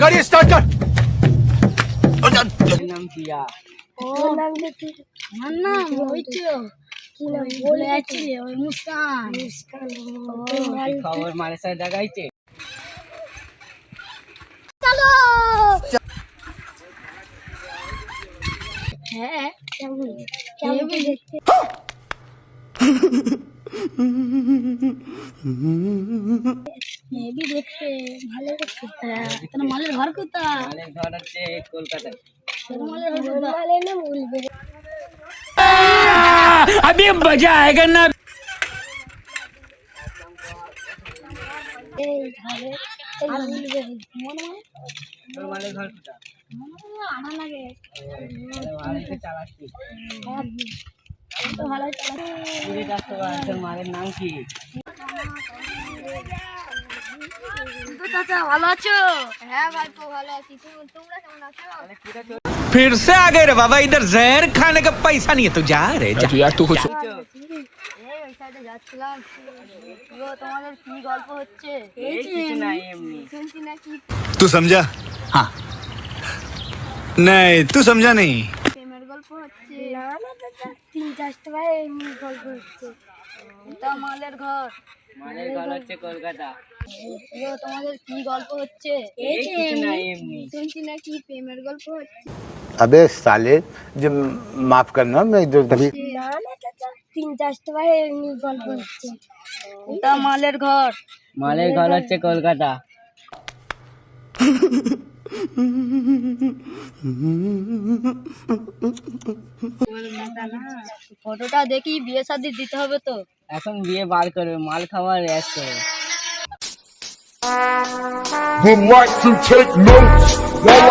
गाड़ी स्टार्ट कर। नाम किया খবর মারে সাথে দেখাইছে। হ্যাঁ কেমন দেখতে মেবি দেখতে ভালো করছে। হ্যাঁ মালের ঘর কোথায়? মালের ঘর হচ্ছে কলকাতায়। মালের ঘর কোথায় না বলবে। अभी मजा आएगा ना। এই ঘরে এই বলবে মনে তোর মালের ঘর কোথায়? আনা লাগে ভালোই চালাচ্ছি। তো ভালো চালাচ্ছে। পুরো কাজটা তোর মালের নাম কি? চাচা ভালো আছো? হ্যাঁ ভাই তো ভালো আছি। তোমরা কেমন আছো? फिर से आ गए रे बाबा, इधर जहर खाने का पैसा नहीं है तो जा रे जा। यार तू कुछ এই ওই সাইডে যাচ্ছিলাম। গো তোমাদের কি গল্প হচ্ছে? এই কিছু নাই এমনি। শুনছি নাকি तू समझा? हाँ नहीं तू समझा नहीं। প্রেমের গল্প হচ্ছে। না না চাচা 3-4 ভাই এমনি গল্প হচ্ছে। এটা মালের ঘর। মালের ঘর হচ্ছে কলকাতা। গো তোমাদের কি গল্প হচ্ছে? এই কিছু নাই এমনি। শুনছি নাকি প্রেমের গল্প হচ্ছে। अबे साले जब माफ करना मैं जो तभी না না চাচা 3-4 ভাই এমনি গল্প হচ্ছে। এটা মালের ঘর। মালের ঘর হচ্ছে কলকাতা। ফটোটা দেখি বিয়ে শাদী দিতে হবে তো। এখন বিয়ে বার করবে, মাল খাওয়ার রেস করবে। would like to take notes while